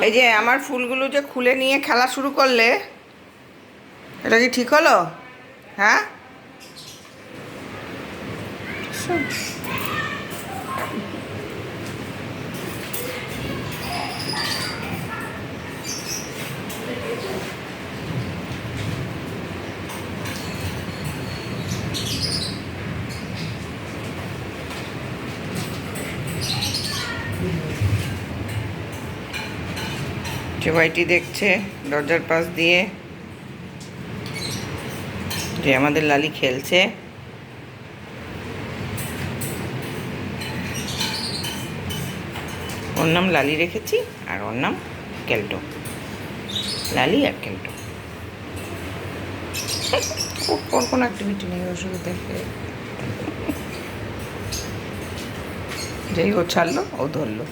এই যে আমার ফুলগুলো যে খুলে নিয়ে খেলা শুরু করলে, এটা কি ঠিক হলো? হ্যাঁ, সবাইটি দেখছে দরজার পাশ দিয়ে যে আমাদের লালি খেলছে। ওর নাম লালি রেখেছি, আর ওর নাম কেল্টো। লালি আর কেল্টো। ওর কোনো অ্যাক্টিভিটি নেই, ওর শুধু দেখে। যেই ও ছাড়লো, ও ধরলো।